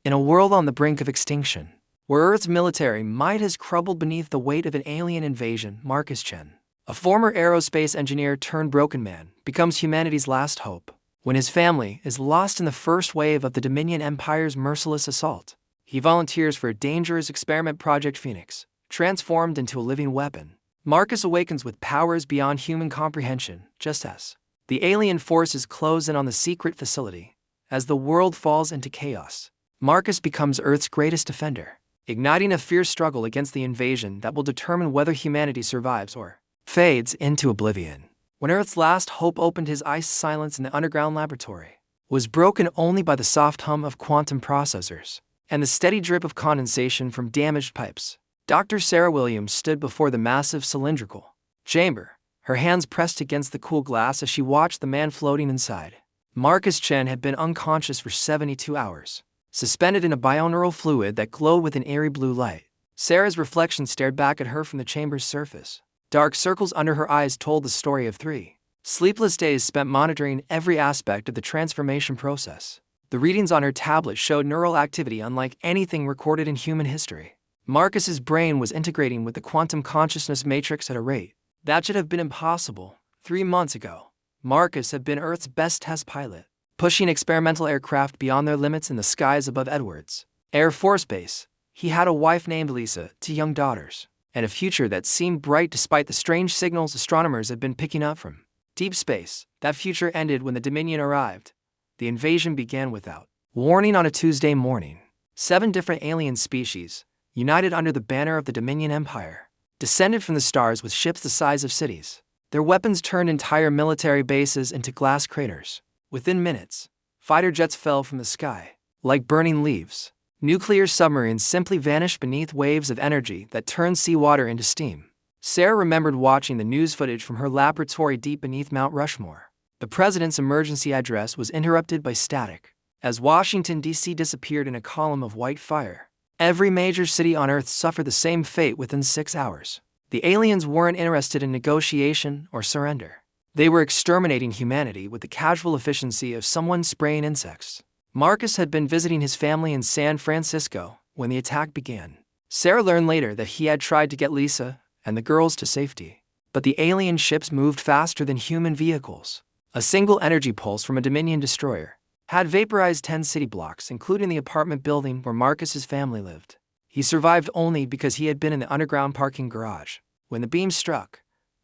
In a world on the brink of extinction, where Earth's military might has crumbled beneath the weight of an alien invasion, Marcus Chen, a former aerospace engineer turned broken man, becomes humanity's last hope. When his family is lost in the first wave of the Dominion Empire's merciless assault, he volunteers for a dangerous experiment, Project Phoenix, transformed into a living weapon. Marcus awakens with powers beyond human comprehension, just as the alien forces close in on the secret facility. As the world falls into chaos, Marcus becomes Earth's greatest defender, igniting a fierce struggle against the invasion that will determine whether humanity survives or fades into oblivion. When Earth's last hope opened, his ice silence in the underground laboratory was broken only by the soft hum of quantum processors and the steady drip of condensation from damaged pipes. Dr. Sarah Williams stood before the massive cylindrical chamber, her hands pressed against the cool glass as she watched the man floating inside. Marcus Chen had been unconscious for 72 hours, suspended in a bioneural fluid that glowed with an eerie blue light. Sarah's reflection stared back at her from the chamber's surface. Dark circles under her eyes told the story of 3 sleepless days spent monitoring every aspect of the transformation process. The readings on her tablet showed neural activity unlike anything recorded in human history. Marcus's brain was integrating with the quantum consciousness matrix at a rate that should have been impossible 3 months ago. Marcus had been Earth's best test pilot, pushing experimental aircraft beyond their limits in the skies above Edwards Air Force Base. He had a wife named Lisa, 2 young daughters, and a future that seemed bright despite the strange signals astronomers had been picking up from deep space. That future ended when the Dominion arrived. The invasion began without warning on a Tuesday morning. 7 different alien species, united under the banner of the Dominion Empire, descended from the stars with ships the size of cities. Their weapons turned entire military bases into glass craters. Within minutes, fighter jets fell from the sky like burning leaves. Nuclear submarines simply vanished beneath waves of energy that turned seawater into steam. Sarah remembered watching the news footage from her laboratory deep beneath Mount Rushmore. The president's emergency address was interrupted by static as Washington, D.C. disappeared in a column of white fire. Every major city on Earth suffered the same fate within 6 hours. The aliens weren't interested in negotiation or surrender. They were exterminating humanity with the casual efficiency of someone spraying insects. Marcus had been visiting his family in San Francisco when the attack began. Sarah learned later that he had tried to get Lisa and the girls to safety, but the alien ships moved faster than human vehicles. A single energy pulse from a Dominion destroyer had vaporized 10 city blocks, including the apartment building where Marcus's family lived. He survived only because he had been in the underground parking garage when the beam struck.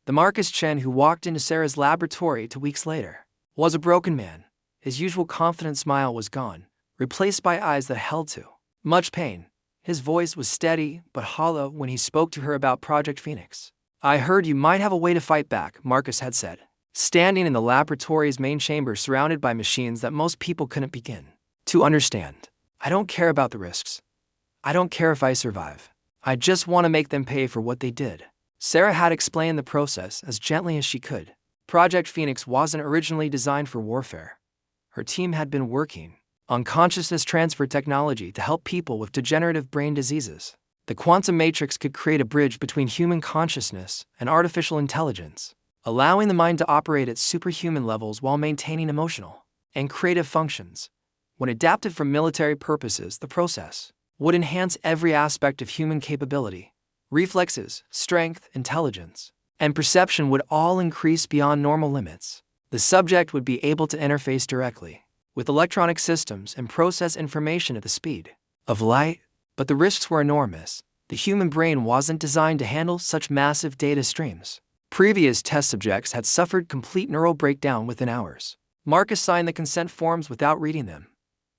The Marcus Chen who walked into Sarah's laboratory 2 weeks later was a broken man. His usual confident smile was gone, replaced by eyes that held too much pain. His voice was steady but hollow when he spoke to her about Project Phoenix. "I heard you might have a way to fight back," Marcus had said, standing in the laboratory's main chamber surrounded by machines that most people couldn't begin to understand. "I don't care about the risks. I don't care if I survive. I just want to make them pay for what they did." Sarah had explained the process as gently as she could. Project Phoenix wasn't originally designed for warfare. Her team had been working on consciousness transfer technology to help people with degenerative brain diseases. The quantum matrix could create a bridge between human consciousness and artificial intelligence, allowing the mind to operate at superhuman levels while maintaining emotional and creative functions. When adapted for military purposes, the process would enhance every aspect of human capability. Reflexes, strength, intelligence, and perception would all increase beyond normal limits. The subject would be able to interface directly with electronic systems and process information at the speed of light, but the risks were enormous. The human brain wasn't designed to handle such massive data streams. Previous test subjects had suffered complete neural breakdown within hours. Marcus signed the consent forms without reading them.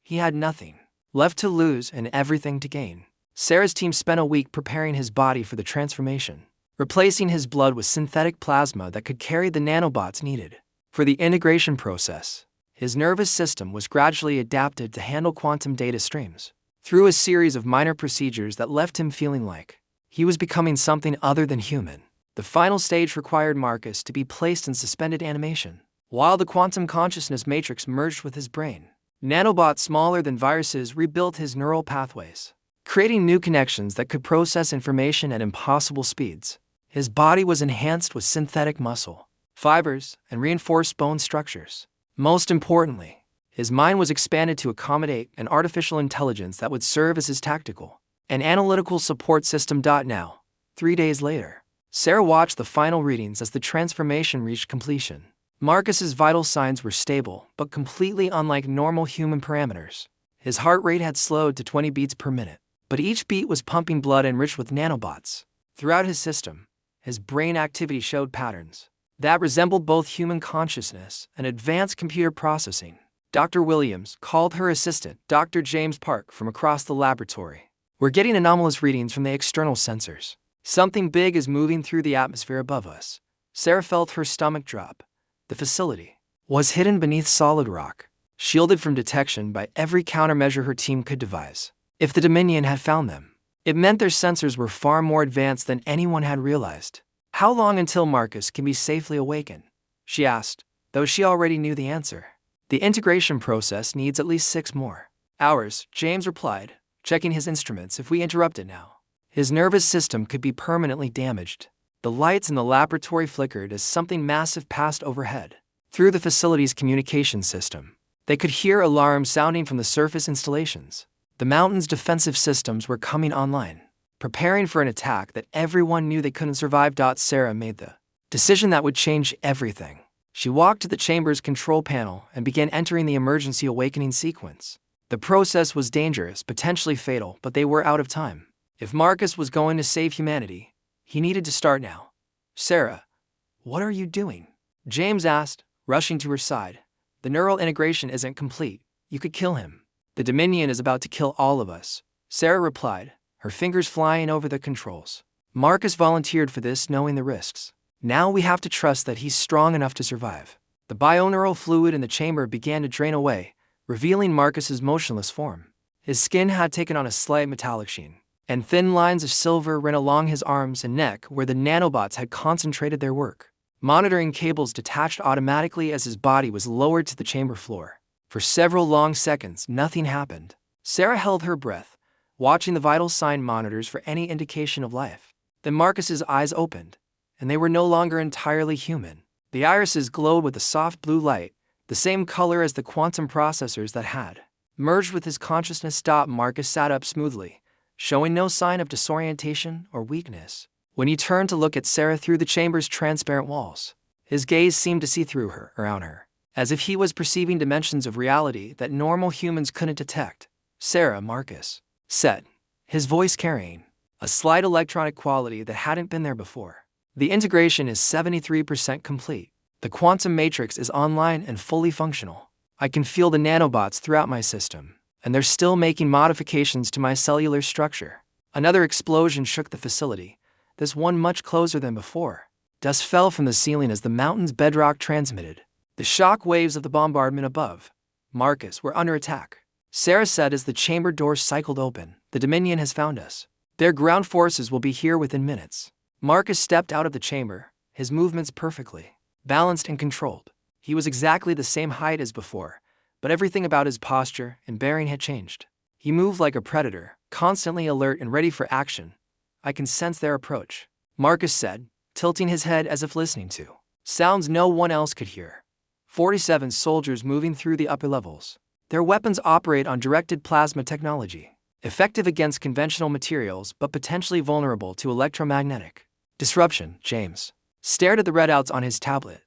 He had nothing left to lose and everything to gain. Sarah's team spent a week preparing his body for the transformation, replacing his blood with synthetic plasma that could carry the nanobots needed for the integration process. His nervous system was gradually adapted to handle quantum data streams through a series of minor procedures that left him feeling like he was becoming something other than human. The final stage required Marcus to be placed in suspended animation, while the quantum consciousness matrix merged with his brain. Nanobots smaller than viruses rebuilt his neural pathways, creating new connections that could process information at impossible speeds. His body was enhanced with synthetic muscle fibers and reinforced bone structures. Most importantly, His mind was expanded to accommodate an artificial intelligence that would serve as his tactical and analytical support system. Now, 3 days later, Sarah watched the final readings as the transformation reached completion. Marcus's vital signs were stable, but completely unlike normal human parameters. His heart rate had slowed to 20 beats per minute, but each beat was pumping blood enriched with nanobots. Throughout his system, his brain activity showed patterns that resembled both human consciousness and advanced computer processing. Dr. Williams called her assistant, Dr. James Park, from across the laboratory. "We're getting anomalous readings from the external sensors. Something big is moving through the atmosphere above us." Sarah felt her stomach drop. The facility was hidden beneath solid rock, shielded from detection by every countermeasure her team could devise. If the Dominion had found them, it meant their sensors were far more advanced than anyone had realized. "How long until Marcus can be safely awakened?" she asked, though she already knew the answer. "The integration process needs at least 6 more hours," James replied, checking his instruments. "If we interrupt it now, his nervous system could be permanently damaged." The lights in the laboratory flickered as something massive passed overhead. Through the facility's communication system, they could hear alarms sounding from the surface installations. The mountain's defensive systems were coming online, preparing for an attack that everyone knew they couldn't survive. Sarah made the decision that would change everything. She walked to the chamber's control panel and began entering the emergency awakening sequence. The process was dangerous, potentially fatal, but they were out of time. If Marcus was going to save humanity, he needed to start now. "Sarah, what are you doing?" James asked, rushing to her side. "The neural integration isn't complete. You could kill him." "The Dominion is about to kill all of us," Sarah replied, her fingers flying over the controls. "Marcus volunteered for this, knowing the risks. Now we have to trust that he's strong enough to survive." The bioneural fluid in the chamber began to drain away, revealing Marcus's motionless form. His skin had taken on a slight metallic sheen, and thin lines of silver ran along his arms and neck where the nanobots had concentrated their work. Monitoring cables detached automatically as his body was lowered to the chamber floor. For several long seconds, nothing happened. Sarah held her breath, watching the vital sign monitors for any indication of life. Then Marcus's eyes opened, and they were no longer entirely human. The irises glowed with a soft blue light, the same color as the quantum processors that had merged with his consciousness. Marcus sat up smoothly, showing no sign of disorientation or weakness. When he turned to look at Sarah through the chamber's transparent walls, his gaze seemed to see through her, around her, as if he was perceiving dimensions of reality that normal humans couldn't detect. "Sarah," Marcus said, his voice carrying a slight electronic quality that hadn't been there before. "The integration is 73% complete. The quantum matrix is online and fully functional. I can feel the nanobots throughout my system, and they're still making modifications to my cellular structure." Another explosion shook the facility, this one much closer than before. Dust fell from the ceiling as the mountain's bedrock transmitted the shock waves of the bombardment above. "Marcus, we're under attack," Sarah said as the chamber doors cycled open. "The Dominion has found us. Their ground forces will be here within minutes." Marcus stepped out of the chamber, his movements perfectly balanced and controlled. He was exactly the same height as before, but everything about his posture and bearing had changed. He moved like a predator, constantly alert and ready for action. "I can sense their approach," Marcus said, tilting his head as if listening to sounds no one else could hear. 47 soldiers moving through the upper levels. Their weapons operate on directed plasma technology, effective against conventional materials but potentially vulnerable to electromagnetic disruption. James stared at the readouts on his tablet.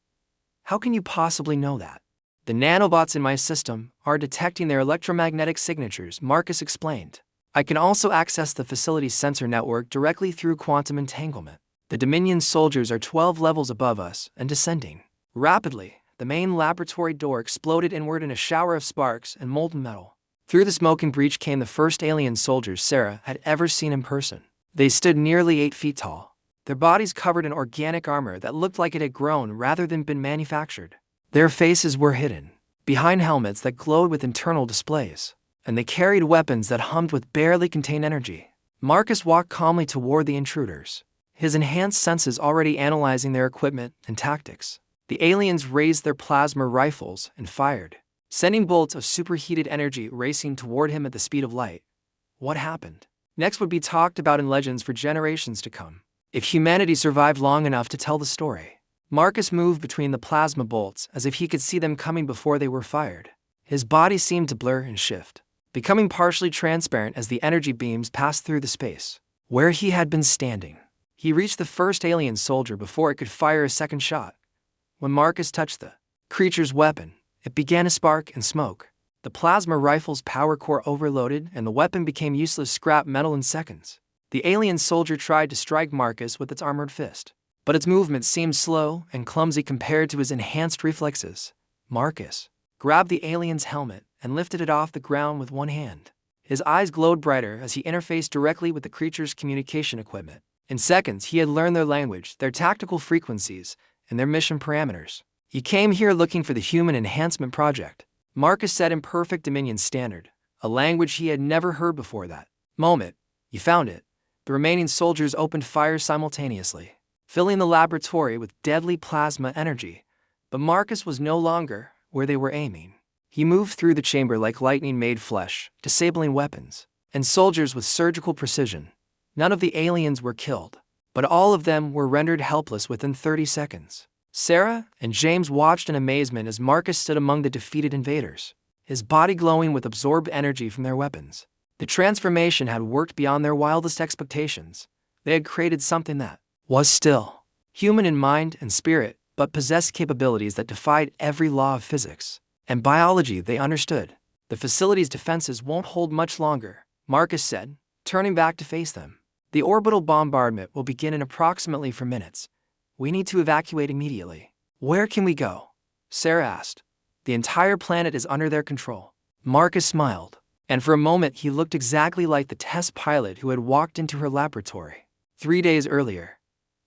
"How can you possibly know that?" "The nanobots in my system are detecting their electromagnetic signatures," Marcus explained. "I can also access the facility's sensor network directly through quantum entanglement. The Dominion soldiers are 12 levels above us and descending rapidly." The main laboratory door exploded inward in a shower of sparks and molten metal. Through the smoking breach came the first alien soldiers Sarah had ever seen in person. They stood nearly 8 feet tall, their bodies covered in organic armor that looked like it had grown rather than been manufactured. Their faces were hidden behind helmets that glowed with internal displays, and they carried weapons that hummed with barely contained energy. Marcus walked calmly toward the intruders, his enhanced senses already analyzing their equipment and tactics. The aliens raised their plasma rifles and fired, sending bolts of superheated energy racing toward him at the speed of light. What happened next would be talked about in legends for generations to come, if humanity survived long enough to tell the story. Marcus moved between the plasma bolts as if he could see them coming before they were fired. His body seemed to blur and shift, becoming partially transparent as the energy beams passed through the space. Where he had been standing, he reached the first alien soldier before it could fire a second shot. When Marcus touched the creature's weapon, it began to spark and smoke. The plasma rifle's power core overloaded and the weapon became useless scrap metal in seconds. The alien soldier tried to strike Marcus with its armored fist, but its movement seemed slow and clumsy compared to his enhanced reflexes. Marcus grabbed the alien's helmet and lifted it off the ground with one hand. His eyes glowed brighter as he interfaced directly with the creature's communication equipment. In seconds, he had learned their language, their tactical frequencies, and their mission parameters. "You came here looking for the Human Enhancement Project," Marcus said in perfect Dominion standard, a language he had never heard before that moment. "You found it." The remaining soldiers opened fire simultaneously, filling the laboratory with deadly plasma energy. But Marcus was no longer where they were aiming. He moved through the chamber like lightning made flesh, disabling weapons and soldiers with surgical precision. None of the aliens were killed, but all of them were rendered helpless within 30 seconds. Sarah and James watched in amazement as Marcus stood among the defeated invaders, his body glowing with absorbed energy from their weapons. The transformation had worked beyond their wildest expectations. They had created something that was still human in mind and spirit, but possessed capabilities that defied every law of physics and biology they understood. "The facility's defenses won't hold much longer," Marcus said, turning back to face them. "The orbital bombardment will begin in approximately 4 minutes. We need to evacuate immediately." "Where can we go?" Sarah asked. "The entire planet is under their control." Marcus smiled, and for a moment he looked exactly like the test pilot who had walked into her laboratory 3 days earlier.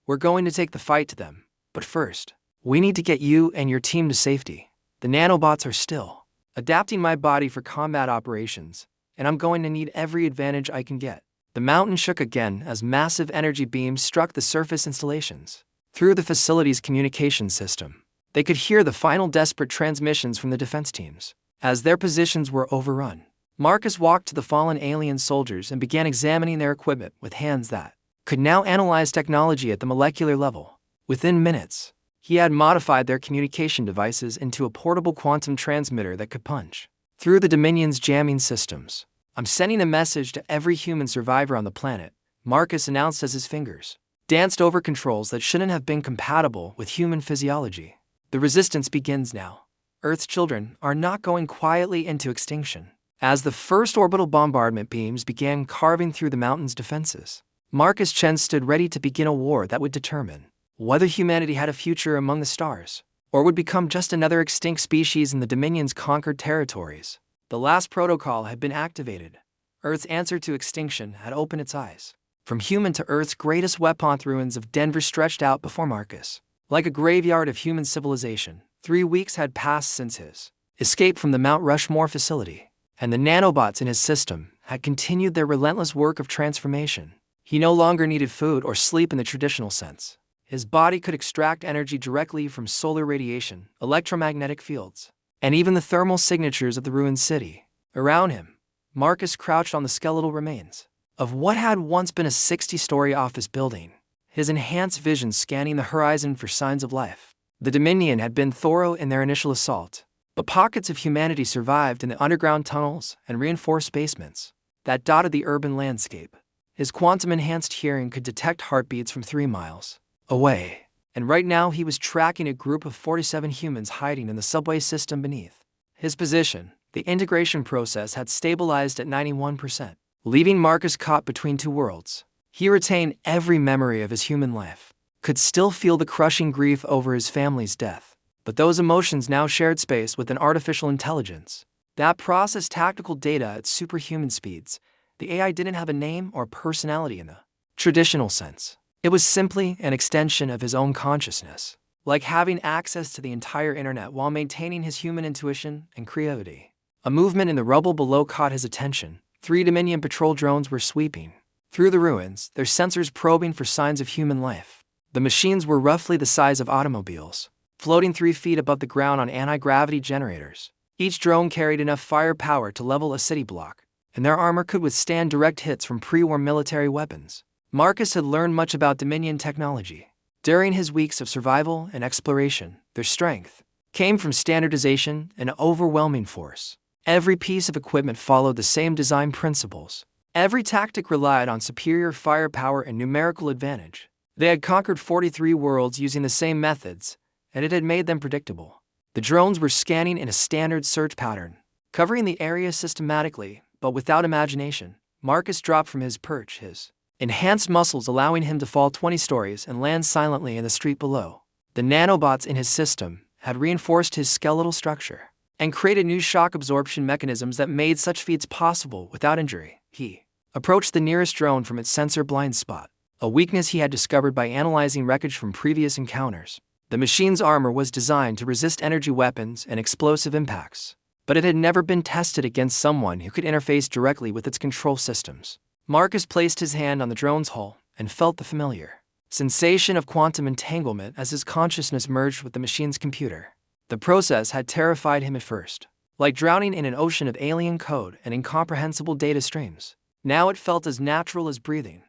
"We're going to take the fight to them, but first, we need to get you and your team to safety. The nanobots are still adapting my body for combat operations, and I'm going to need every advantage I can get." The mountain shook again as massive energy beams struck the surface installations. Through the facility's communication system, they could hear the final desperate transmissions from the defense teams. As their positions were overrun, Marcus walked to the fallen alien soldiers and began examining their equipment with hands that could now analyze technology at the molecular level. Within minutes, he had modified their communication devices into a portable quantum transmitter that could punch through the Dominion's jamming systems. "I'm sending a message to every human survivor on the planet," Marcus announced as his fingers danced over controls that shouldn't have been compatible with human physiology. "The resistance begins now. Earth's children are not going quietly into extinction." As the first orbital bombardment beams began carving through the mountain's defenses, Marcus Chen stood ready to begin a war that would determine whether humanity had a future among the stars, or would become just another extinct species in the Dominion's conquered territories. The last protocol had been activated. Earth's answer to extinction had opened its eyes. From human to Earth's greatest weapon, the ruins of Denver stretched out before Marcus. Like a graveyard of human civilization, 3 weeks had passed since his escape from the Mount Rushmore facility, and the nanobots in his system had continued their relentless work of transformation. He no longer needed food or sleep in the traditional sense. His body could extract energy directly from solar radiation, electromagnetic fields, and even the thermal signatures of the ruined city. Around him, Marcus crouched on the skeletal remains of what had once been a 60-story office building, his enhanced vision scanning the horizon for signs of life. The Dominion had been thorough in their initial assault, but pockets of humanity survived in the underground tunnels and reinforced basements that dotted the urban landscape. His quantum-enhanced hearing could detect heartbeats from 3 miles away, and right now he was tracking a group of 47 humans hiding in the subway system beneath. His position, the integration process, had stabilized at 91%, leaving Marcus caught between 2 worlds. He retained every memory of his human life, could still feel the crushing grief over his family's death, but those emotions now shared space with an artificial intelligence that processed tactical data at superhuman speeds. The AI didn't have a name or personality in the traditional sense. It was simply an extension of his own consciousness, like having access to the entire internet while maintaining his human intuition and creativity. A movement in the rubble below caught his attention. 3 Dominion patrol drones were sweeping through the ruins, their sensors probing for signs of human life. The machines were roughly the size of automobiles, floating 3 feet above the ground on anti-gravity generators. Each drone carried enough firepower to level a city block, and their armor could withstand direct hits from pre-war military weapons. Marcus had learned much about Dominion technology during his weeks of survival and exploration. Their strength came from standardization and overwhelming force. Every piece of equipment followed the same design principles. Every tactic relied on superior firepower and numerical advantage. They had conquered 43 worlds using the same methods, and it had made them predictable. The drones were scanning in a standard search pattern, covering the area systematically, but without imagination. Marcus dropped from his perch, his enhanced muscles allowing him to fall 20 stories and land silently in the street below. The nanobots in his system had reinforced his skeletal structure and created new shock absorption mechanisms that made such feats possible without injury. He approached the nearest drone from its sensor blind spot, a weakness he had discovered by analyzing wreckage from previous encounters. The machine's armor was designed to resist energy weapons and explosive impacts, but it had never been tested against someone who could interface directly with its control systems. Marcus placed his hand on the drone's hull and felt the familiar sensation of quantum entanglement as his consciousness merged with the machine's computer. The process had terrified him at first, like drowning in an ocean of alien code and incomprehensible data streams. Now it felt as natural as breathing.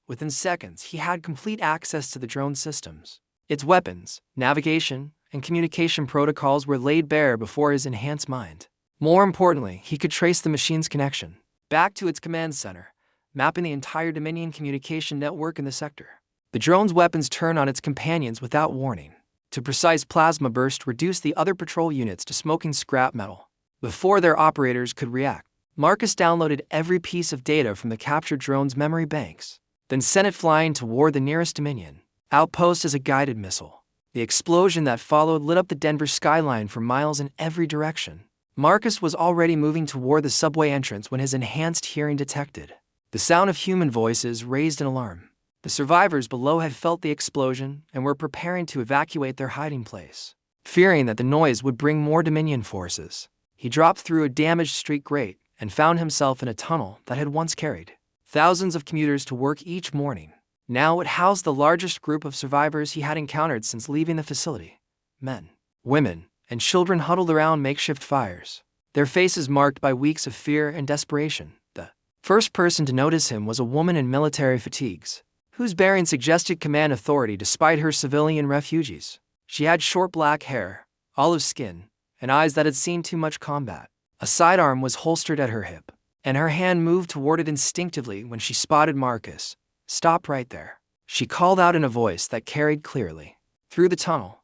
Within seconds, he had complete access to the drone systems. Its weapons, navigation, and communication protocols were laid bare before his enhanced mind. More importantly, he could trace the machine's connection back to its command center, mapping the entire Dominion communication network in the sector. The drone's weapons turn on its companions without warning. To precise plasma burst reduced the other patrol units to smoking scrap metal before their operators could react. Marcus downloaded every piece of data from the captured drone's memory banks, then sent it flying toward the nearest Dominion outpost as a guided missile. The explosion that followed lit up the Denver skyline for miles in every direction. Marcus was already moving toward the subway entrance when his enhanced hearing detected the sound of human voices raised an alarm. The survivors below had felt the explosion and were preparing to evacuate their hiding place. Fearing that the noise would bring more Dominion forces, he dropped through a damaged street grate and found himself in a tunnel that had once carried thousands of commuters to work each morning. Now it housed the largest group of survivors he had encountered since leaving the facility. Men, women, and children huddled around makeshift fires, their faces marked by weeks of fear and desperation. The first person to notice him was a woman in military fatigues, whose bearing suggested command authority despite her civilian refugees. She had short black hair, olive skin, and eyes that had seen too much combat. A sidearm was holstered at her hip, and her hand moved toward it instinctively when she spotted Marcus. "Stop right there," she called out in a voice that carried clearly through the tunnel.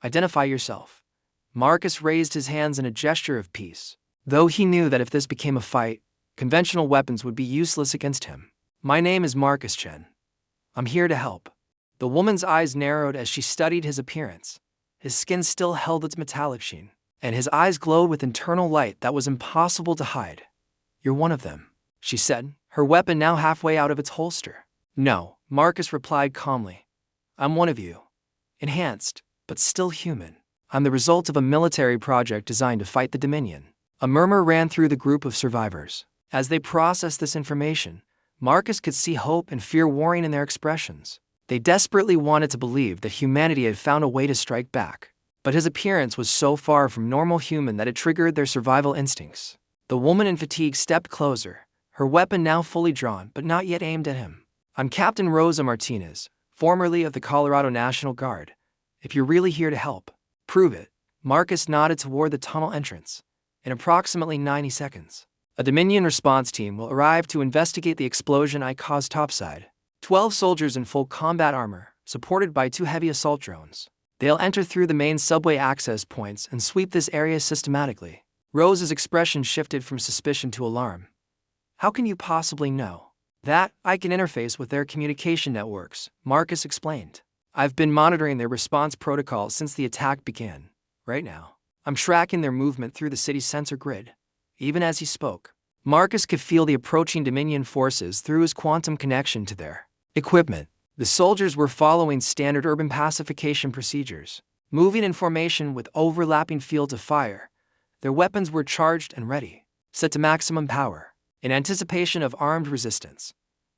"Identify yourself." Marcus raised his hands in a gesture of peace, though he knew that if this became a fight, conventional weapons would be useless against him. "My name is Marcus Chen. I'm here to help." The woman's eyes narrowed as she studied his appearance. His skin still held its metallic sheen, and his eyes glowed with internal light that was impossible to hide. "You're one of them," she said, her weapon now halfway out of its holster. "No," Marcus replied calmly. "I'm one of you. Enhanced, but still human. I'm the result of a military project designed to fight the Dominion." A murmur ran through the group of survivors. As they processed this information, Marcus could see hope and fear warring in their expressions. They desperately wanted to believe that humanity had found a way to strike back, but his appearance was so far from normal human that it triggered their survival instincts. The woman in fatigue stepped closer, her weapon now fully drawn but not yet aimed at him. "I'm Captain Rosa Martinez, formerly of the Colorado National Guard. If you're really here to help, prove it." Marcus nodded toward the tunnel entrance. "In approximately 90 seconds, a Dominion response team will arrive to investigate the explosion I caused topside. 12 soldiers in full combat armor, supported by 2 heavy assault drones. They'll enter through the main subway access points and sweep this area systematically." Rosa's expression shifted from suspicion to alarm. "How can you possibly know that? I can interface with their communication networks," Marcus explained. "I've been monitoring their response protocols since the attack began. Right now, I'm tracking their movement through the city's sensor grid." Even as he spoke, Marcus could feel the approaching Dominion forces through his quantum connection to their equipment. The soldiers were following standard urban pacification procedures, moving in formation with overlapping fields of fire. Their weapons were charged and ready, set to maximum power, in anticipation of armed resistance.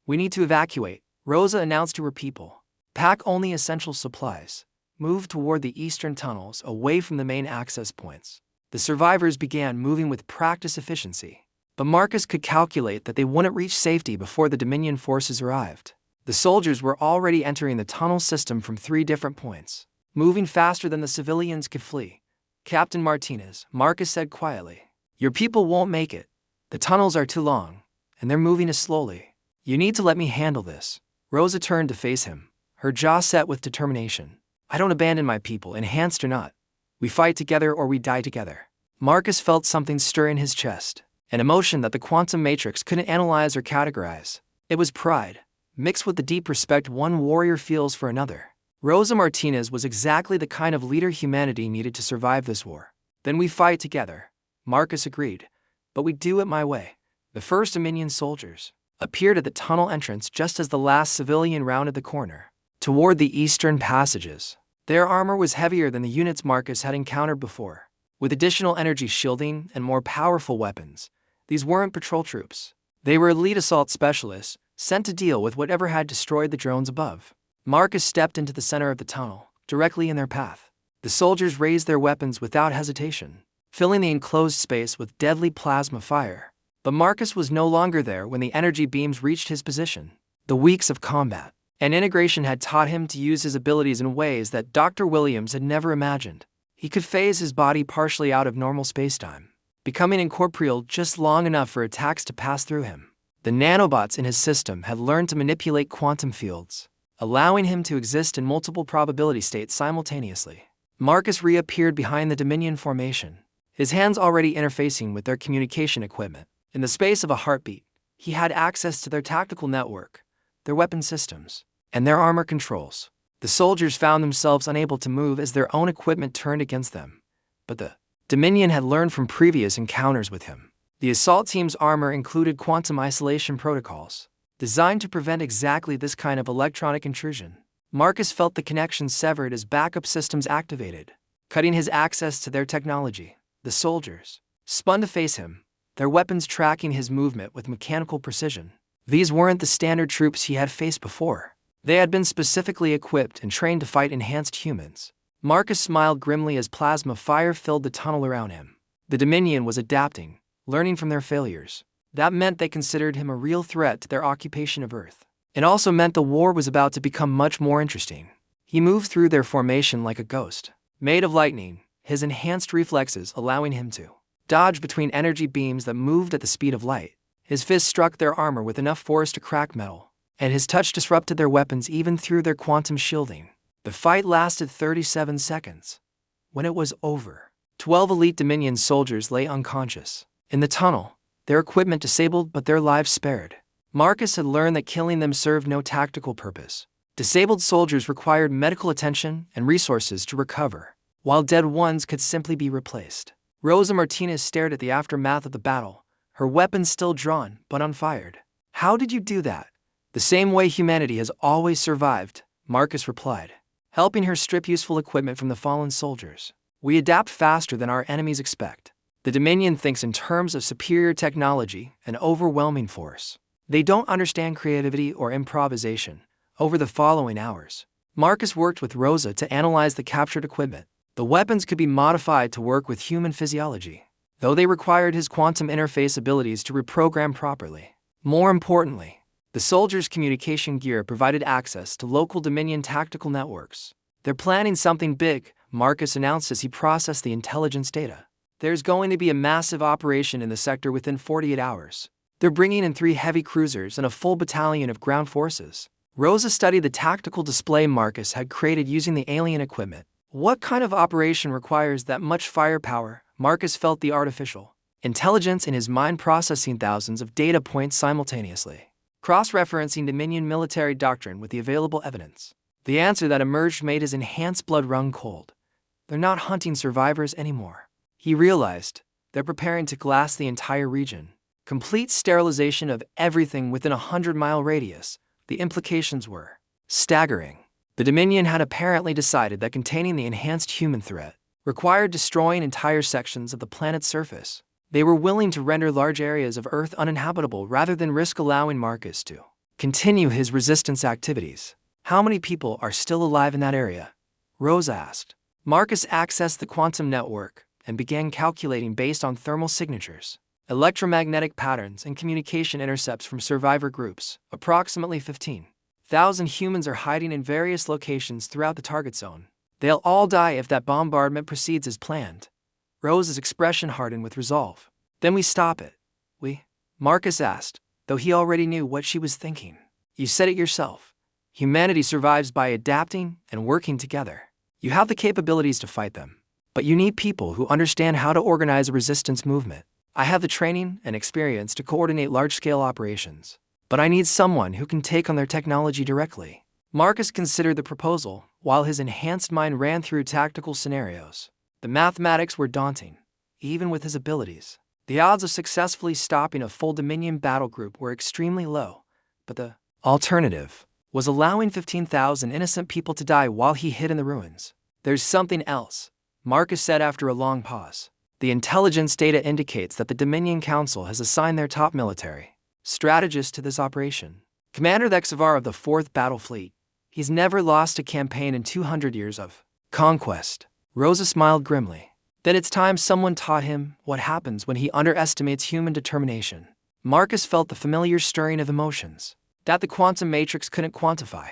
"We need to evacuate," Rosa announced to her people. "Pack only essential supplies. Move toward the eastern tunnels away from the main access points." The survivors began moving with practiced efficiency, but Marcus could calculate that they wouldn't reach safety before the Dominion forces arrived. The soldiers were already entering the tunnel system from 3 different points, moving faster than the civilians could flee. Captain Martinez, Marcus said quietly. Your people won't make it. The tunnels are too long, and they're moving as slowly. You need to let me handle this. Rosa turned to face him, her jaw set with determination. I don't abandon my people, enhanced or not. We fight together or we die together. Marcus felt something stir in his chest, an emotion that the quantum matrix couldn't analyze or categorize. It was pride, mixed with the deep respect one warrior feels for another. Rosa Martinez was exactly the kind of leader humanity needed to survive this war. Then we fight together, Marcus agreed, but we do it my way. The first Dominion soldiers appeared at the tunnel entrance just as the last civilian rounded the corner, toward the eastern passages. Their armor was heavier than the units Marcus had encountered before. With additional energy shielding and more powerful weapons, these weren't patrol troops. They were elite assault specialists, sent to deal with whatever had destroyed the drones above. Marcus stepped into the center of the tunnel, directly in their path. The soldiers raised their weapons without hesitation, filling the enclosed space with deadly plasma fire. But Marcus was no longer there when the energy beams reached his position. The weeks of combat and integration had taught him to use his abilities in ways that Dr. Williams had never imagined. He could phase his body partially out of normal spacetime, becoming incorporeal just long enough for attacks to pass through him. The nanobots in his system had learned to manipulate quantum fields, allowing him to exist in multiple probability states simultaneously. Marcus reappeared behind the Dominion formation, his hands already interfacing with their communication equipment. In the space of a heartbeat, he had access to their tactical network, their weapon systems, and their armor controls. The soldiers found themselves unable to move as their own equipment turned against them, but the Dominion had learned from previous encounters with him. The assault team's armor included quantum isolation protocols, designed to prevent exactly this kind of electronic intrusion. Marcus felt the connection severed as backup systems activated, cutting his access to their technology. The soldiers spun to face him, their weapons tracking his movement with mechanical precision. These weren't the standard troops he had faced before. They had been specifically equipped and trained to fight enhanced humans. Marcus smiled grimly as plasma fire filled the tunnel around him. The Dominion was adapting, learning from their failures. That meant they considered him a real threat to their occupation of Earth. It also meant the war was about to become much more interesting. He moved through their formation like a ghost, made of lightning, his enhanced reflexes allowing him to dodge between energy beams that moved at the speed of light. His fist struck their armor with enough force to crack metal, and his touch disrupted their weapons even through their quantum shielding. The fight lasted 37 seconds. When it was over, 12 elite Dominion soldiers lay unconscious in the tunnel, their equipment disabled but their lives spared. Marcus had learned that killing them served no tactical purpose. Disabled soldiers required medical attention and resources to recover, while dead ones could simply be replaced. Rosa Martinez stared at the aftermath of the battle, her weapons still drawn but unfired. How did you do that? The same way humanity has always survived, Marcus replied, helping her strip useful equipment from the fallen soldiers. We adapt faster than our enemies expect. The Dominion thinks in terms of superior technology and overwhelming force. They don't understand creativity or improvisation. Over the following hours, Marcus worked with Rosa to analyze the captured equipment. The weapons could be modified to work with human physiology, though they required his quantum interface abilities to reprogram properly. More importantly, the soldiers' communication gear provided access to local Dominion tactical networks. They're planning something big, Marcus announced as he processed the intelligence data. There's going to be a massive operation in the sector within 48 hours. They're bringing in 3 heavy cruisers and a full battalion of ground forces. Rosa studied the tactical display Marcus had created using the alien equipment. What kind of operation requires that much firepower? Marcus felt the artificial intelligence in his mind processing thousands of data points simultaneously, cross-referencing Dominion military doctrine with the available evidence. The answer that emerged made his enhanced blood run cold. They're not hunting survivors anymore. He realized they're preparing to glass the entire region. Complete sterilization of everything within a 100-mile radius. The implications were staggering. The Dominion had apparently decided that containing the enhanced human threat required destroying entire sections of the planet's surface. They were willing to render large areas of Earth uninhabitable rather than risk allowing Marcus to continue his resistance activities. How many people are still alive in that area? Rose asked. Marcus accessed the quantum network and began calculating based on thermal signatures, electromagnetic patterns, and communication intercepts from survivor groups. Approximately 15,000 humans are hiding in various locations throughout the target zone. They'll all die if that bombardment proceeds as planned. Rose's expression hardened with resolve. Then we stop it. Marcus asked, though he already knew what she was thinking. You said it yourself. Humanity survives by adapting and working together. You have the capabilities to fight them, but you need people who understand how to organize a resistance movement. I have the training and experience to coordinate large-scale operations, but I need someone who can take on their technology directly. Marcus considered the proposal while his enhanced mind ran through tactical scenarios. The mathematics were daunting, even with his abilities. The odds of successfully stopping a full Dominion battle group were extremely low, but the alternative was allowing 15,000 innocent people to die while he hid in the ruins. There's something else, Marcus said after a long pause. The intelligence data indicates that the Dominion Council has assigned their top military strategist to this operation. Commander Thexavar of the 4th Battle Fleet. He's never lost a campaign in 200 years of conquest. Rosa smiled grimly. Then it's time someone taught him what happens when he underestimates human determination. Marcus felt the familiar stirring of emotions that the quantum matrix couldn't quantify.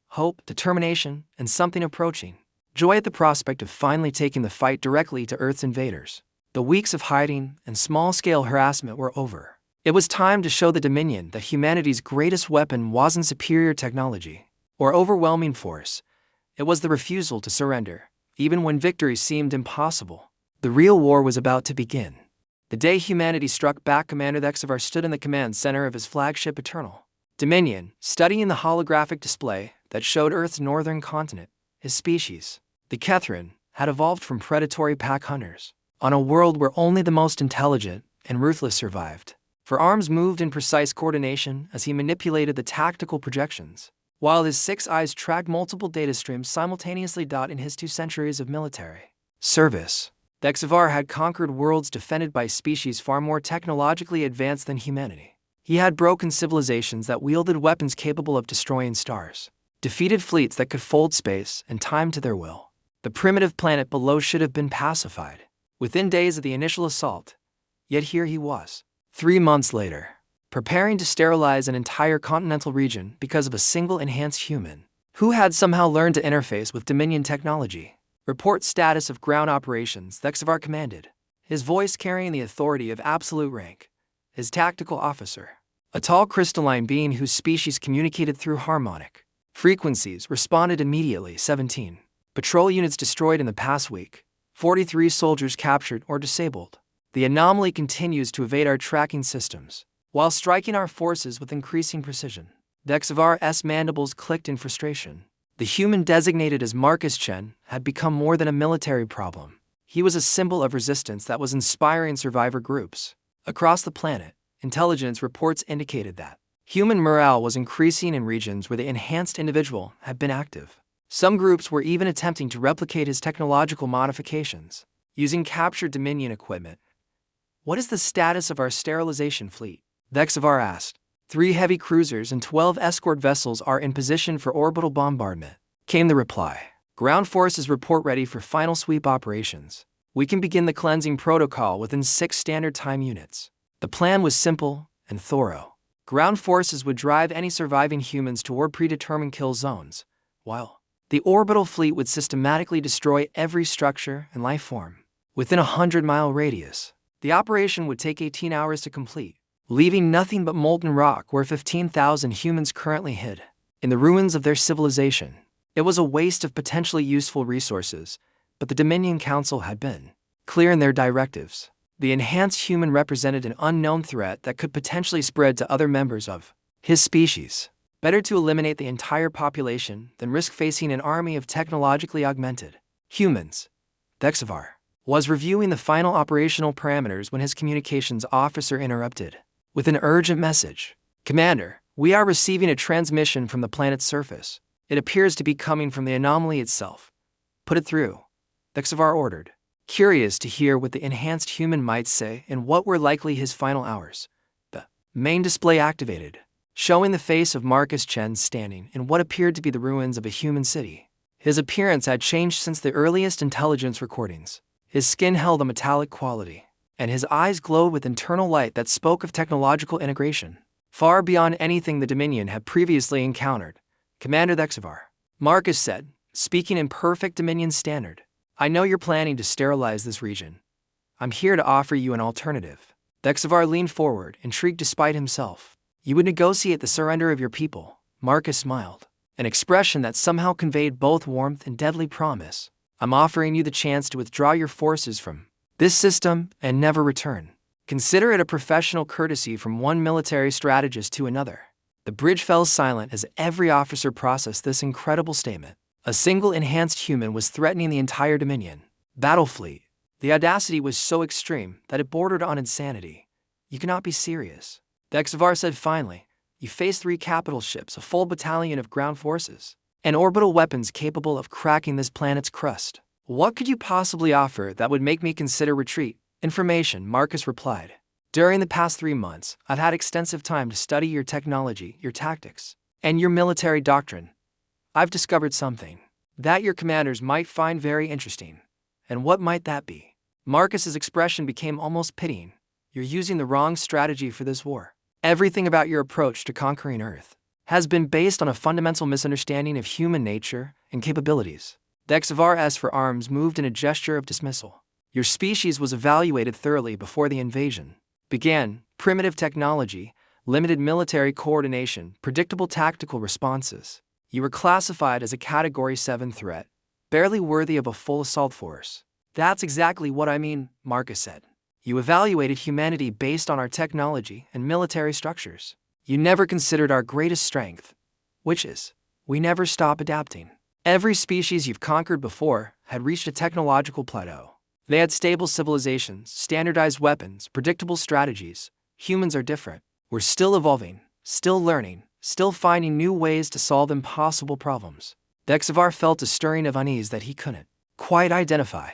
Hope, determination, and something approaching. Joy at the prospect of finally taking the fight directly to Earth's invaders. The weeks of hiding and small-scale harassment were over. It was time to show the Dominion that humanity's greatest weapon wasn't superior technology or overwhelming force. It was the refusal to surrender, even when victory seemed impossible. The real war was about to begin. The day humanity struck back, Commander Thexavar stood in the command center of his flagship Eternal Dominion, studying the holographic display that showed Earth's northern continent. His species, the Kethrin, had evolved from predatory pack hunters on a world where only the most intelligent and ruthless survived. Her arms moved in precise coordination as he manipulated the tactical projections, while his 6 eyes tracked multiple data streams simultaneously. In his 2 centuries of military service, Thexavar had conquered worlds defended by species far more technologically advanced than humanity. He had broken civilizations that wielded weapons capable of destroying stars, defeated fleets that could fold space and time to their will. The primitive planet below should have been pacified within days of the initial assault. Yet here he was, 3 months later, preparing to sterilize an entire continental region because of a single enhanced human who had somehow learned to interface with Dominion technology. Report status of ground operations, Thexavar commanded, his voice carrying the authority of absolute rank. His tactical officer, a tall crystalline being whose species communicated through harmonic frequencies, responded immediately. 17 patrol units destroyed in the past week, 43 soldiers captured or disabled. The anomaly continues to evade our tracking systems, while striking our forces with increasing precision. Thexavar's mandibles clicked in frustration. The human designated as Marcus Chen had become more than a military problem. He was a symbol of resistance that was inspiring survivor groups. Across the planet, intelligence reports indicated that human morale was increasing in regions where the enhanced individual had been active. Some groups were even attempting to replicate his technological modifications, using captured Dominion equipment. What is the status of our sterilization fleet? Thexavar asked. 3 heavy cruisers and 12 escort vessels are in position for orbital bombardment, came the reply. Ground forces report ready for final sweep operations. We can begin the cleansing protocol within 6 standard time units. The plan was simple and thorough. Ground forces would drive any surviving humans toward predetermined kill zones, while the orbital fleet would systematically destroy every structure and life form within a 100-mile radius. The operation would take 18 hours to complete, leaving nothing but molten rock where 15,000 humans currently hid, in the ruins of their civilization. It was a waste of potentially useful resources, but the Dominion Council had been clear in their directives. The enhanced human represented an unknown threat that could potentially spread to other members of his species. Better to eliminate the entire population than risk facing an army of technologically augmented humans. Thexavar was reviewing the final operational parameters when his communications officer interrupted with an urgent message. Commander, we are receiving a transmission from the planet's surface. It appears to be coming from the anomaly itself. Put it through, Thexavar ordered, curious to hear what the enhanced human might say in what were likely his final hours. The main display activated, showing the face of Marcus Chen standing in what appeared to be the ruins of a human city. His appearance had changed since the earliest intelligence recordings. His skin held a metallic quality, and his eyes glowed with internal light that spoke of technological integration, far beyond anything the Dominion had previously encountered. Commander Thexavar, Marcus said, speaking in perfect Dominion standard, I know you're planning to sterilize this region. I'm here to offer you an alternative. Dexavar leaned forward, intrigued despite himself. You would negotiate the surrender of your people, Marcus smiled, an expression that somehow conveyed both warmth and deadly promise. I'm offering you the chance to withdraw your forces from this system and never return. Consider it a professional courtesy from one military strategist to another. The bridge fell silent as every officer processed this incredible statement. A single enhanced human was threatening the entire Dominion battle fleet. The audacity was so extreme that it bordered on insanity. You cannot be serious, Dexavar said finally. You face 3 capital ships, a full battalion of ground forces, and orbital weapons capable of cracking this planet's crust. What could you possibly offer that would make me consider retreat? Information, Marcus replied. During the past 3 months, I've had extensive time to study your technology, your tactics, and your military doctrine. I've discovered something that your commanders might find very interesting. And what might that be? Marcus's expression became almost pitying. You're using the wrong strategy for this war. Everything about your approach to conquering Earth has been based on a fundamental misunderstanding of human nature and capabilities. Dexavar S for arms moved in a gesture of dismissal. Your species was evaluated thoroughly before the invasion began. Primitive technology, limited military coordination, predictable tactical responses. You were classified as a Category 7 threat, barely worthy of a full assault force. That's exactly what I mean, Marcus said. You evaluated humanity based on our technology and military structures. You never considered our greatest strength, which is, we never stop adapting. Every species you've conquered before had reached a technological plateau. They had stable civilizations, standardized weapons, predictable strategies. Humans are different. We're still evolving, still learning, still finding new ways to solve impossible problems. Dexavar felt a stirring of unease that he couldn't quite identify.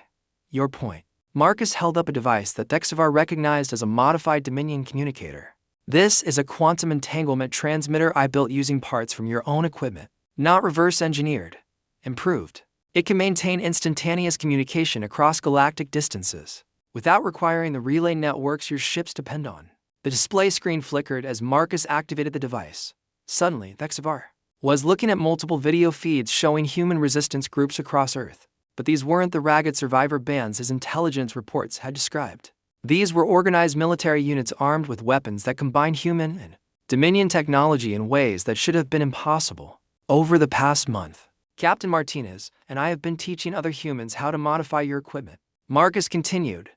Your point. Marcus held up a device that Dexavar recognized as a modified Dominion communicator. This is a quantum entanglement transmitter I built using parts from your own equipment, not reverse engineered. Improved. It can maintain instantaneous communication across galactic distances, without requiring the relay networks your ships depend on. The display screen flickered as Marcus activated the device. Suddenly, Dexavar was looking at multiple video feeds showing human resistance groups across Earth. But these weren't the ragged survivor bands his intelligence reports had described. These were organized military units armed with weapons that combined human and Dominion technology in ways that should have been impossible. Over the past month, Captain Martinez and I have been teaching other humans how to modify your equipment. Marcus continued.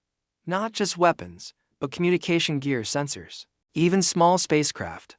Not just weapons, but communication gear, sensors, even small spacecraft.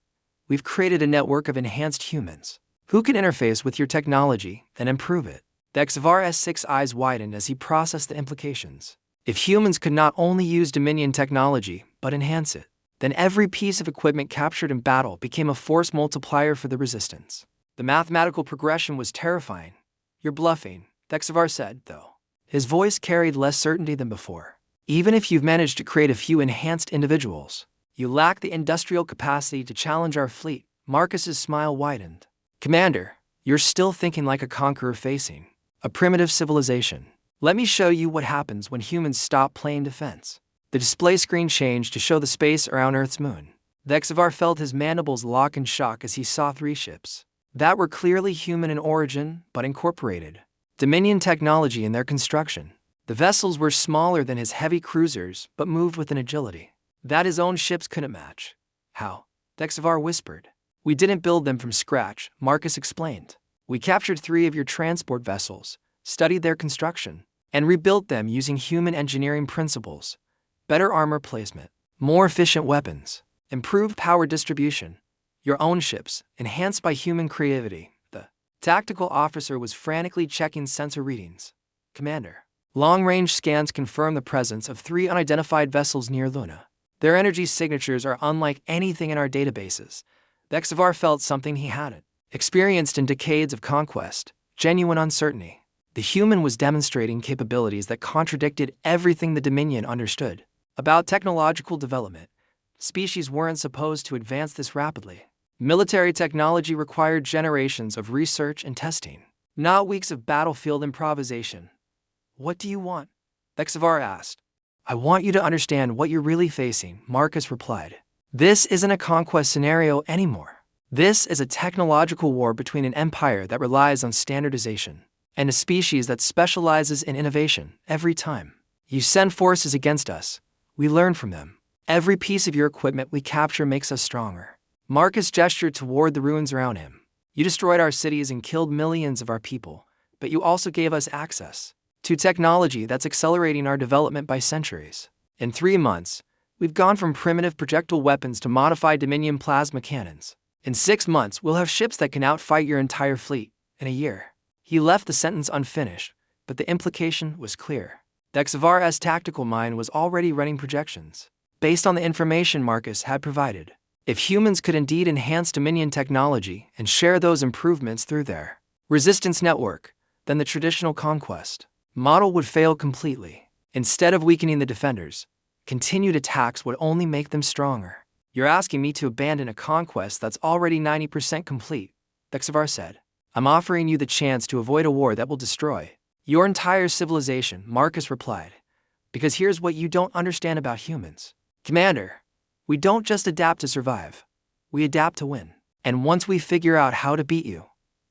We've created a network of enhanced humans who can interface with your technology and improve it. Dexavar S6 eyes widened as he processed the implications. If humans could not only use Dominion technology, but enhance it, then every piece of equipment captured in battle became a force multiplier for the resistance. The mathematical progression was terrifying. You're bluffing, Dexavar said, though. His voice carried less certainty than before. Even if you've managed to create a few enhanced individuals, you lack the industrial capacity to challenge our fleet. Marcus's smile widened. Commander, you're still thinking like a conqueror facing a primitive civilization. Let me show you what happens when humans stop playing defense. The display screen changed to show the space around Earth's moon. Dexavar felt his mandibles lock in shock as he saw 3 ships that were clearly human in origin, but incorporated Dominion technology in their construction. The vessels were smaller than his heavy cruisers, but moved with an agility that his own ships couldn't match. How? Dexavar whispered. We didn't build them from scratch, Marcus explained. We captured 3 of your transport vessels, studied their construction, and rebuilt them using human engineering principles. Better armor placement, more efficient weapons, improved power distribution. Your own ships, enhanced by human creativity. The tactical officer was frantically checking sensor readings. Commander, long-range scans confirm the presence of 3 unidentified vessels near Luna. Their energy signatures are unlike anything in our databases. Dexavar felt something he hadn't experienced in decades of conquest, genuine uncertainty. The human was demonstrating capabilities that contradicted everything the Dominion understood about technological development. Species weren't supposed to advance this rapidly. Military technology required generations of research and testing, not weeks of battlefield improvisation. What do you want? Dexavar asked. I want you to understand what you're really facing, Marcus replied. This isn't a conquest scenario anymore. This is a technological war between an empire that relies on standardization and a species that specializes in innovation every time. You send forces against us. We learn from them. Every piece of your equipment we capture makes us stronger. Marcus gestured toward the ruins around him. You destroyed our cities and killed millions of our people, but you also gave us access to technology that's accelerating our development by centuries. In 3 months, we've gone from primitive projectile weapons to modified Dominion plasma cannons. In 6 months, we'll have ships that can outfight your entire fleet. In a year. He left the sentence unfinished, but the implication was clear. Dexavar's tactical mind was already running projections, based on the information Marcus had provided. If humans could indeed enhance Dominion technology and share those improvements through their resistance network, then the traditional conquest model would fail completely. Instead of weakening the defenders, continued attacks would only make them stronger. You're asking me to abandon a conquest that's already 90% complete, Dexavar said. I'm offering you the chance to avoid a war that will destroy your entire civilization, Marcus replied. Because here's what you don't understand about humans. Commander, we don't just adapt to survive. We adapt to win. And once we figure out how to beat you,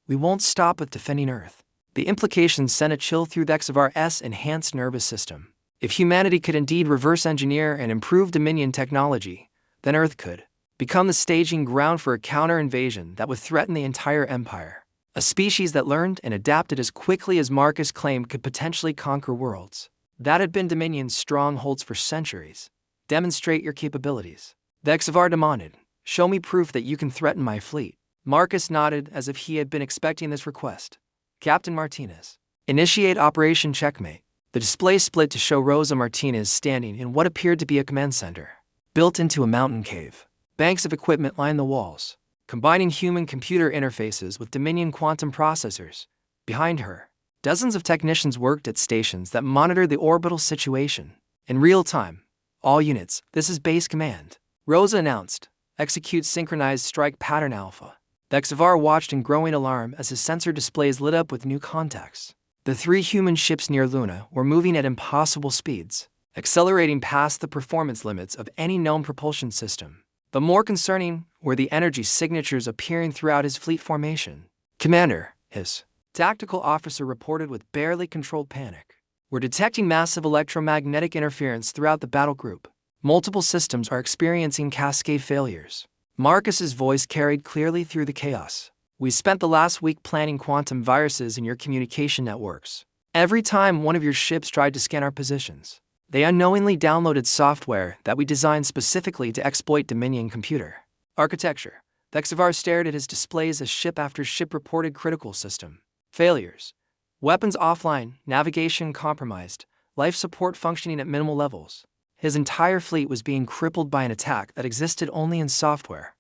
we won't stop with defending Earth. The implications sent a chill through Dexavar's enhanced nervous system. If humanity could indeed reverse engineer and improve Dominion technology, then Earth could become the staging ground for a counter-invasion that would threaten the entire empire. A species that learned and adapted as quickly as Marcus claimed could potentially conquer worlds. That had been Dominion's strongholds for centuries. Demonstrate your capabilities. Dexavar demanded. Show me proof that you can threaten my fleet. Marcus nodded as if he had been expecting this request. Captain Martinez. Initiate Operation Checkmate. The display split to show Rosa Martinez standing in what appeared to be a command center, built into a mountain cave. Banks of equipment lined the walls, combining human-computer interfaces with Dominion quantum processors. Behind her, dozens of technicians worked at stations that monitored the orbital situation. In real time, all units, this is base command. Rosa announced, execute synchronized strike pattern alpha. Dexavar watched in growing alarm as his sensor displays lit up with new contacts. The 3 human ships near Luna were moving at impossible speeds, accelerating past the performance limits of any known propulsion system. But more concerning were the energy signatures appearing throughout his fleet formation. Commander, his tactical officer reported with barely controlled panic. We're detecting massive electromagnetic interference throughout the battle group. Multiple systems are experiencing cascade failures. Marcus's voice carried clearly through the chaos. We spent the last week planning quantum viruses in your communication networks. Every time one of your ships tried to scan our positions, they unknowingly downloaded software that we designed specifically to exploit Dominion computer architecture. Dexavar stared at his displays as ship after ship reported critical system failures. Weapons offline, navigation compromised, life support functioning at minimal levels. His entire fleet was being crippled by an attack that existed only in software.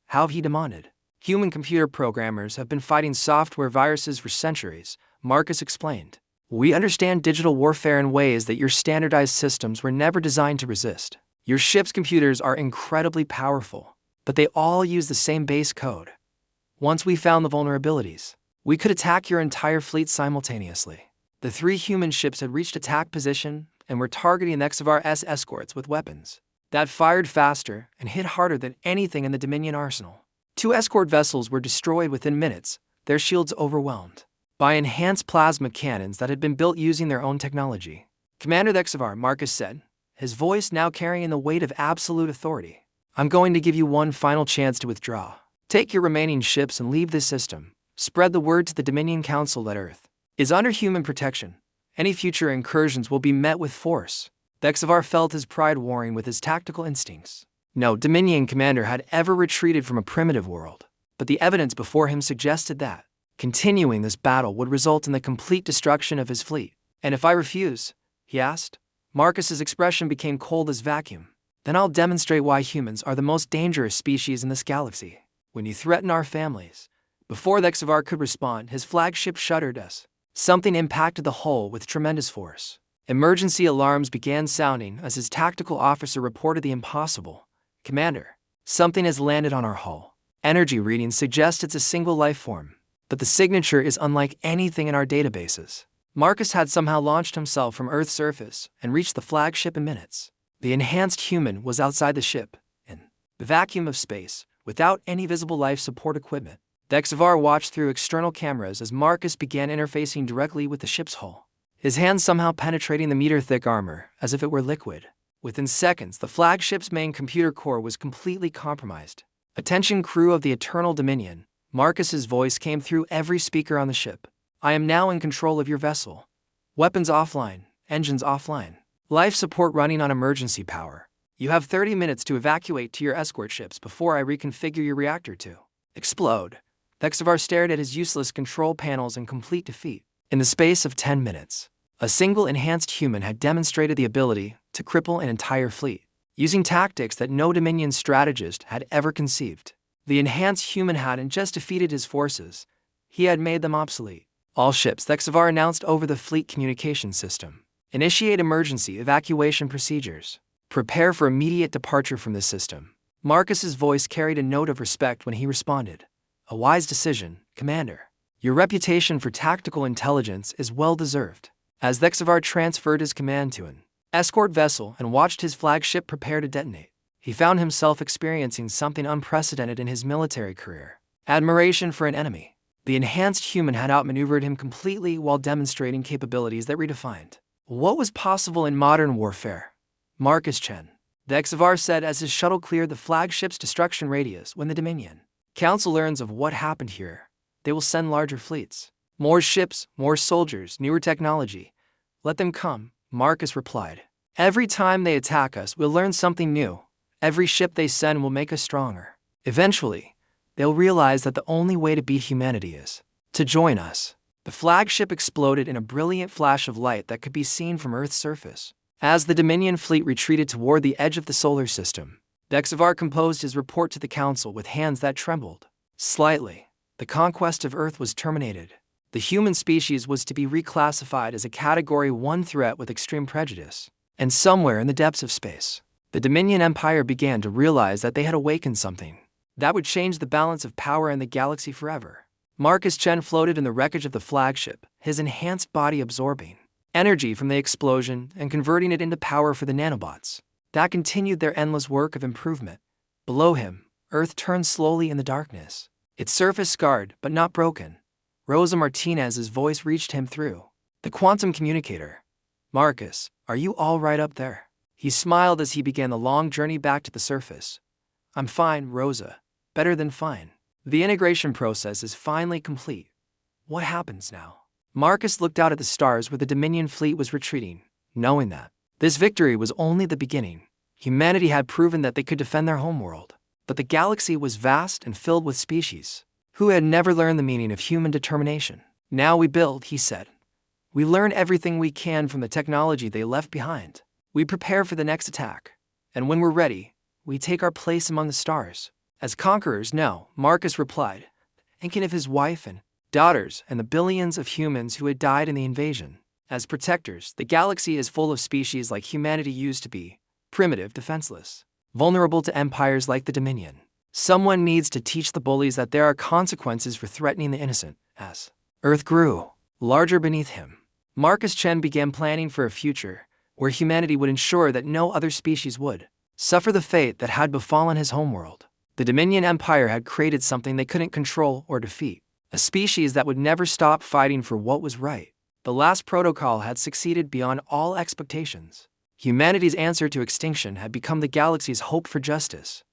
How have he demanded? Human computer programmers have been fighting software viruses for centuries, Marcus explained. We understand digital warfare in ways that your standardized systems were never designed to resist. Your ship's computers are incredibly powerful, but they all use the same base code. Once we found the vulnerabilities, we could attack your entire fleet simultaneously. The 3 human ships had reached attack position and were targeting Dexavar's escorts with weapons that fired faster and hit harder than anything in the Dominion arsenal. 2 escort vessels were destroyed within minutes, their shields overwhelmed by enhanced plasma cannons that had been built using their own technology. Commander Dexavar, Marcus said, his voice now carrying the weight of absolute authority. I'm going to give you one final chance to withdraw. Take your remaining ships and leave this system. Spread the word to the Dominion Council that Earth is under human protection. Any future incursions will be met with force. Dexavar felt his pride warring with his tactical instincts. No Dominion commander had ever retreated from a primitive world, but the evidence before him suggested that continuing this battle would result in the complete destruction of his fleet. And if I refuse, he asked. Marcus's expression became cold as vacuum. Then I'll demonstrate why humans are the most dangerous species in this galaxy. When you threaten our families. Before Dexavar could respond, his flagship shuddered as something impacted the hull with tremendous force. Emergency alarms began sounding as his tactical officer reported the impossible. Commander, something has landed on our hull. Energy readings suggest it's a single life form, but the signature is unlike anything in our databases. Marcus had somehow launched himself from Earth's surface and reached the flagship in minutes. The enhanced human was outside the ship, in the vacuum of space, without any visible life support equipment. Dexavar watched through external cameras as Marcus began interfacing directly with the ship's hull. his hands somehow penetrating the meter-thick armor as if it were liquid. Within seconds, the flagship's main computer core was completely compromised. "Attention, crew of the Eternal Dominion," Marcus's voice came through every speaker on the ship. "I am now in control of your vessel. Weapons offline, engines offline. Life support running on emergency power. You have 30 minutes to evacuate to your escort ships before I reconfigure your reactor to explode." Thexavar stared at his useless control panels in complete defeat. In the space of 10 minutes, a single enhanced human had demonstrated the ability to cripple an entire fleet, using tactics that no Dominion strategist had ever conceived. The enhanced human hadn't just defeated his forces, he had made them obsolete. "All ships," Thexavar announced over the fleet communication system. "Initiate emergency evacuation procedures. Prepare for immediate departure from this system." Marcus's voice carried a note of respect when he responded. "A wise decision, Commander. Your reputation for tactical intelligence is well-deserved." As Thexavar transferred his command to an escort vessel and watched his flagship prepare to detonate, he found himself experiencing something unprecedented in his military career: admiration for an enemy. The enhanced human had outmaneuvered him completely while demonstrating capabilities that redefined what was possible in modern warfare. "Marcus Chen," Thexavar said as his shuttle cleared the flagship's destruction radius. "When the Dominion Council learns of what happened here, they will send larger fleets. More ships, more soldiers, newer technology. Let them come," Marcus replied. "Every time they attack us, we'll learn something new. Every ship they send will make us stronger. Eventually, they'll realize that the only way to beat humanity is to join us." The flagship exploded in a brilliant flash of light that could be seen from Earth's surface. As the Dominion fleet retreated toward the edge of the solar system, Thexavar composed his report to the Council with hands that trembled slightly. The conquest of Earth was terminated. The human species was to be reclassified as a Category 1 threat with extreme prejudice. And somewhere in the depths of space, the Dominion Empire began to realize that they had awakened something that would change the balance of power in the galaxy forever. Marcus Chen floated in the wreckage of the flagship, his enhanced body absorbing energy from the explosion and converting it into power for the nanobots that continued their endless work of improvement. Below him, Earth turned slowly in the darkness, its surface scarred but not broken. Rosa Martinez's voice reached him through the quantum communicator. "Marcus, are you all right up there?" He smiled as he began the long journey back to the surface. "I'm fine, Rosa. Better than fine. The integration process is finally complete. What happens now?" Marcus looked out at the stars where the Dominion fleet was retreating, knowing that this victory was only the beginning. Humanity had proven that they could defend their homeworld, but the galaxy was vast and filled with species who had never learned the meaning of human determination. "Now we build," he said. "We learn everything we can from the technology they left behind. We prepare for the next attack. And when we're ready, we take our place among the stars as conquerors." "No," Marcus replied, thinking of his wife and daughters and the billions of humans who had died in the invasion. "As protectors, the galaxy is full of species like humanity used to be, primitive, defenseless, vulnerable to empires like the Dominion. Someone needs to teach the bullies that there are consequences for threatening the innocent." As Earth grew larger beneath him, Marcus Chen began planning for a future where humanity would ensure that no other species would suffer the fate that had befallen his homeworld. The Dominion Empire had created something they couldn't control or defeat, a species that would never stop fighting for what was right. The last protocol had succeeded beyond all expectations. Humanity's answer to extinction had become the galaxy's hope for justice.